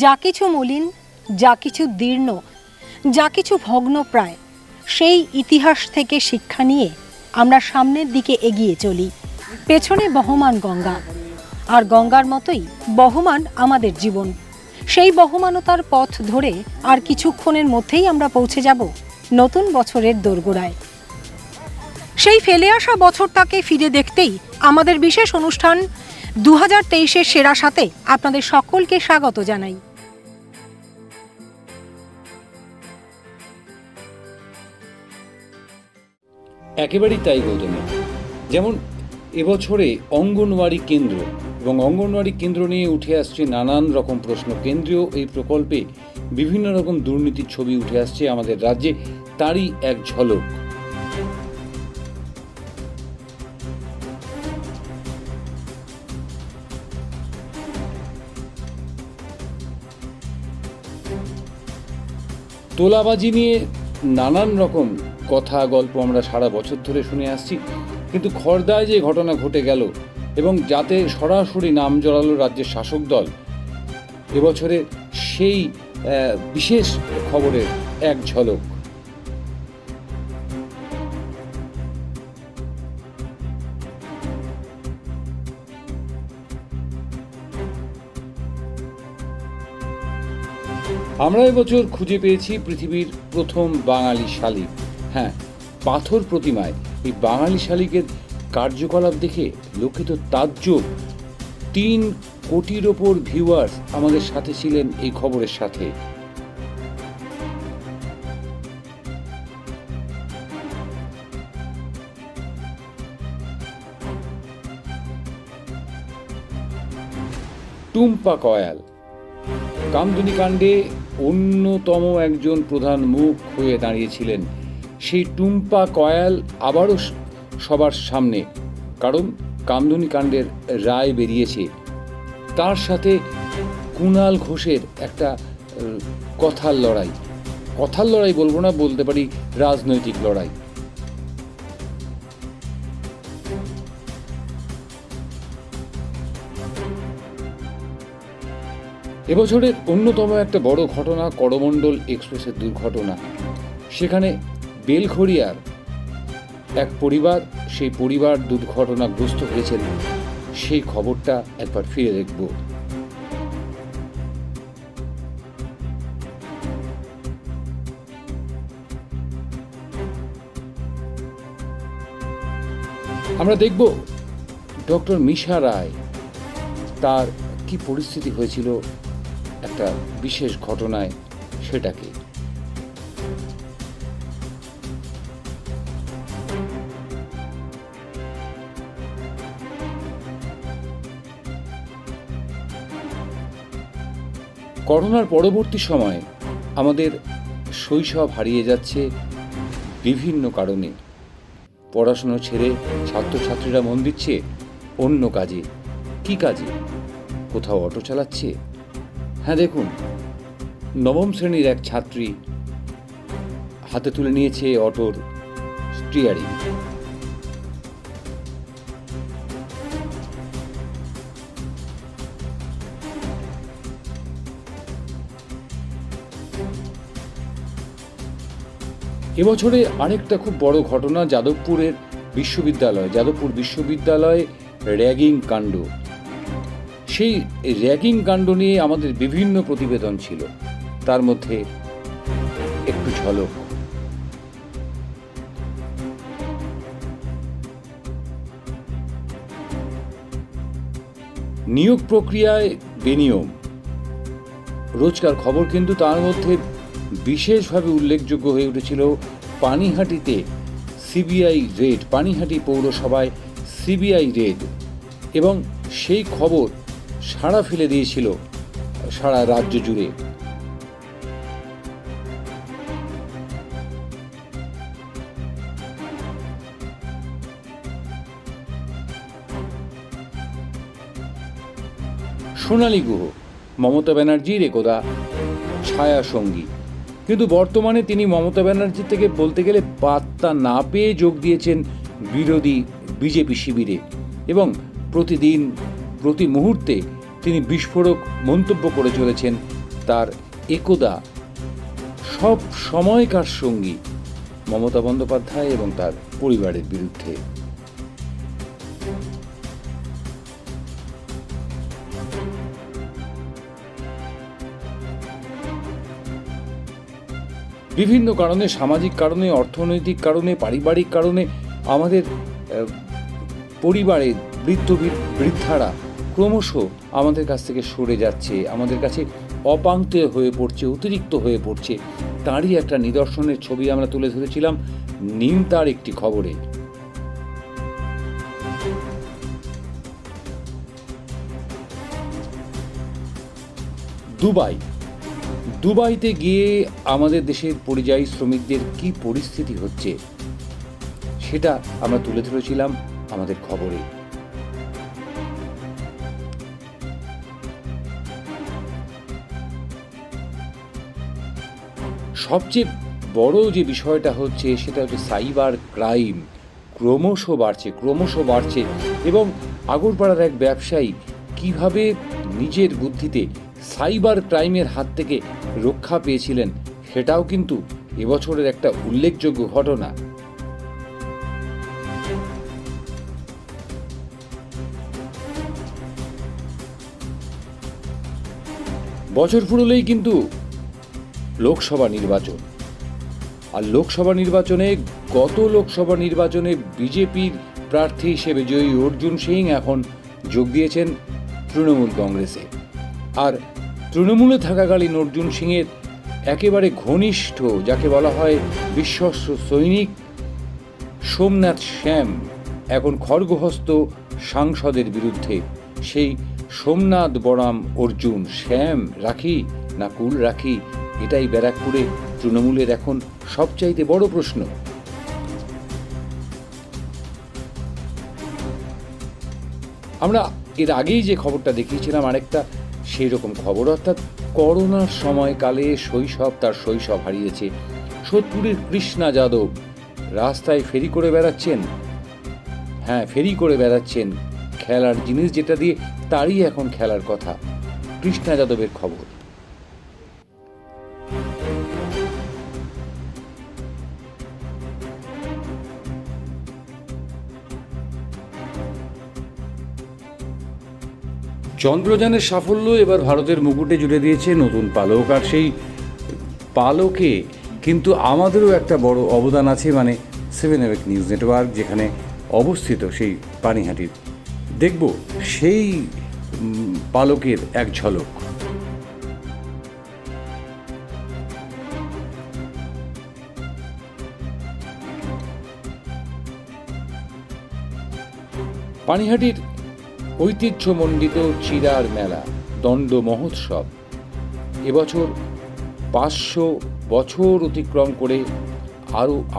যা কিছু মলিন, যা কিছু দীর্ণ, যা কিছু ভগ্নপ্রায়, সেই ইতিহাস থেকে শিক্ষা নিয়ে আমরা সামনের দিকে এগিয়ে চলি। পেছনে বহমান গঙ্গা, আর গঙ্গার মতোই বহমান আমাদের জীবন। সেই বহমানতার পথ ধরে আর কিছুক্ষণের মধ্যেই আমরা পৌঁছে যাব নতুন বছরের দোরগোড়ায়। সেই ফেলে আসা বছরটাকে ফিরে দেখতেই আমাদের বিশেষ অনুষ্ঠান 2023-এর সেরা সাথে আপনাদের সকলকে স্বাগত জানাই। একেবারেই তাই গৌতমী। যেমন এবছরে অঙ্গনওয়াড়ি কেন্দ্র এবং অঙ্গনওয়াড়ি কেন্দ্র নিয়ে উঠে আসছে নানান রকম প্রশ্ন। কেন্দ্রীয় এই প্রকল্পে বিভিন্ন রকম দুর্নীতির ছবি উঠে আসছে আমাদের রাজ্যে, তারই এক ঝলক। তোলাবাজি নিয়ে নানান রকম কথা গল্প আমরা সারা বছর ধরে শুনে আসছি, কিন্তু খড়দায় যে ঘটনা ঘটে গেল এবং যাতে সরাসরি নাম জড়ালো রাজ্যের শাসক দল, এবছরে সেই বিশেষ খবরের এক ঝলক। আমরা এবছর খুঁজে পেয়েছি পৃথিবীর প্রথম বাঙালি শালিক। হ্যাঁ, পাথর প্রতিমায় এই বাঙালি শালিকের কার্যকলাপ দেখে লোকে তো তাজ্জব। 3 কোটির ওপর ভিউয়ার্স আমাদের সাথে ছিলেন এই খবরের সাথে। টুম্পা কয়াল কামদুনি কাণ্ডে অন্যতম একজন প্রধান মুখ হয়ে দাঁড়িয়েছিলেন। সেই টুম্পা কয়াল আবারও সবার সামনে, কারণ কামদুনি কাণ্ডের রায় বেরিয়েছে। তার সাথে কুণাল ঘোষের একটা কথার লড়াই বলবো না, বলতে পারি রাজনৈতিক লড়াই। এবছরের অন্যতম একটা বড় ঘটনা করমণ্ডল এক্সপ্রেসের দুর্ঘটনা। সেখানে বেলঘড়িয়ার এক পরিবার, সেই পরিবার দুর্ঘটনাগ্রস্ত হয়েছেন। সেই খবরটা একবার ফিরে দেখব। আমরা দেখব ডক্টর মিশা রায়, তার কি পরিস্থিতি হয়েছিল একটা বিশেষ ঘটনায়, সেটাকে। করোনার পরবর্তী সময়ে আমাদের শৈশব হারিয়ে যাচ্ছে বিভিন্ন কারণে। পড়াশুনো ছেড়ে ছাত্রছাত্রীরা মন দিচ্ছে অন্য কাজে। কি কাজে? কোথাও অটো চালাচ্ছে। হ্যাঁ, দেখুন, 9ম শ্রেণীর এক ছাত্রী হাতে তুলে নিয়েছে অটোর স্টিয়ারিং। এবছরে আরেকটা খুব বড় ঘটনা, যাদবপুর বিশ্ববিদ্যালয়ে র্যাগিং কাণ্ড। সেই র্যাগিং কাণ্ড নিয়ে আমাদের বিভিন্ন প্রতিবেদন ছিল, তার মধ্যে একটু ঝলক। নিয়োগ প্রক্রিয়ায় বেনিয়ম, রোজকার খবর, কিন্তু তার মধ্যে বিশেষভাবে উল্লেখযোগ্য হয়ে উঠেছিল পানিহাটিতে সিবিআই রেড, পানিহাটি পৌরসভায় সিবিআই রেড, এবং সেই খবর সাড়া ফেলে দিয়েছিল সারা রাজ্য জুড়ে। সোনালী গুহ মমতা ব্যানার্জির একদা ছায়া সঙ্গী, কিন্তু বর্তমানে তিনি মমতা ব্যানার্জি থেকে বলতে গেলে পাত্তা না পেয়ে যোগ দিয়েছেন বিরোধী বিজেপি শিবিরে, এবং প্রতি মুহূর্তে তিনি বিস্ফোরক মন্তব্য করে চলেছেন তার একদা সব সময়কার সঙ্গী মমতা বন্দ্যোপাধ্যায় এবং তার পরিবারের বিরুদ্ধে। বিভিন্ন কারণে, সামাজিক কারণে, অর্থনৈতিক কারণে, পারিবারিক কারণে আমাদের পরিবারের বৃদ্ধারা ক্রমশ আমাদের কাছ থেকে সরে যাচ্ছে, আমাদের কাছে অপাংক্তেয় হয়ে পড়ছে, অতিরিক্ত হয়ে পড়ছে। তারই একটা নিদর্শনের ছবি আমরা তুলে ধরেছিলাম নিমতার একটি খবরে। দুবাইতে গিয়ে আমাদের দেশের পরিযায়ী শ্রমিকদের কি পরিস্থিতি হচ্ছে সেটা আমরা তুলে ধরেছিলাম আমাদের খবরে। সবচেয়ে বড় যে বিষয়টা হচ্ছে সেটা হচ্ছে সাইবার ক্রাইম ক্রমশ বাড়ছে এবং আগরপাড়ার এক ব্যবসায়ী কিভাবে নিজের বুদ্ধিতে সাইবার ক্রাইমের হাত থেকে রক্ষা পেয়েছিলেন সেটাও কিন্তু এবছরের একটা উল্লেখযোগ্য ঘটনা। বছর ফুরলেই কিন্তু লোকসভা নির্বাচন, আর লোকসভা নির্বাচনে গত লোকসভা নির্বাচনে বিজেপির প্রার্থী হিসেবে জয়ী অর্জুন সিং এখন যোগ দিয়েছেন তৃণমূল কংগ্রেসে। আর তৃণমূলে থাকাকালীন অর্জুন সিংয়ের একেবারে ঘনিষ্ঠ, যাকে বলা হয় বিশ্বস্ত সৈনিক সোমনাথ শ্যাম এখন খড়গহস্ত সাংসদের বিরুদ্ধে। সেই সোমনাথ বরাম অর্জুন, শ্যাম রাখি না কুল রাখি, এটাই ব্যারাকপুরে তৃণমূলের এখন সবচাইতে বড় প্রশ্ন। আমরা এর আগেই যে খবরটা দেখিয়েছিলাম আরেকটা সেই রকম খবর, অর্থাৎ করোনার সময়কালে তার শৈশব হারিয়েছে। সোদপুরের কৃষ্ণা যাদব রাস্তায় ফেরি করে বেড়াচ্ছেন খেলার জিনিস যেটা দিয়ে তারই এখন খেলার কথা। কৃষ্ণা যাদবের খবর। চন্দ্রযানের সাফল্য এবার ভারতের মুকুটে জুড়ে দিয়েছে নতুন পালক, আর সেই পালকে কিন্তু আমাদেরও একটা বড় অবদান আছে, মানে 7 AWACK নিউজ নেটওয়ার্ক যেখানে অবস্থিত সেই পানিহাটির। দেখব সেই পালকের এক ঝলক। পানিহাটির ঐতিহ্যমণ্ডিত চিরার মেলা দণ্ড মহোৎসব এবছর 500 বছর অতিক্রম করে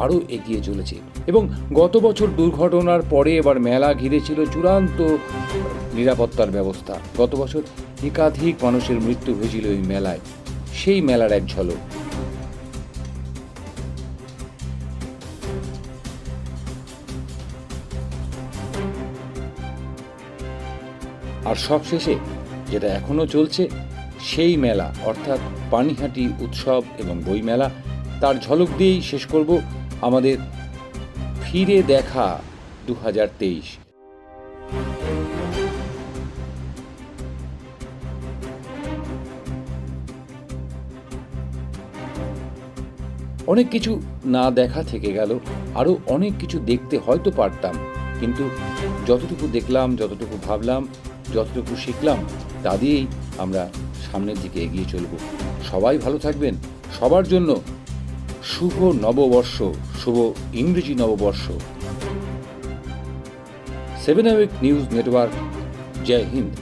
আরও এগিয়ে চলেছে এবং গত বছর দুর্ঘটনার পরে এবার মেলা ঘিরে ছিল চূড়ান্ত নিরাপত্তার ব্যবস্থা। গত বছর একাধিক মানুষের মৃত্যু হয়েছিল এই মেলায়, সেই মেলার এক ঝলক। আর সবশেষে যেটা এখনো চলছে সেই মেলা, অর্থাৎ পানিহাটি উৎসব এবং বইমেলা, তার ঝলক দিয়েই শেষ করব আমাদের ফিরে দেখা 2023। অনেক কিছু না দেখা থেকে গেল, আরও অনেক কিছু দেখতে হয়তো পারতাম, কিন্তু যতটুকু দেখলাম, যতটুকু ভাবলাম, যতটুকু শিখলাম তা দিয়েই আমরা সামনের দিকে এগিয়ে চলব। সবাই ভালো থাকবেন। সবার জন্য শুভ নববর্ষ, শুভ ইংরেজি নববর্ষ। 7 AWACK নিউজ নেটওয়ার্ক। জয় হিন্দ।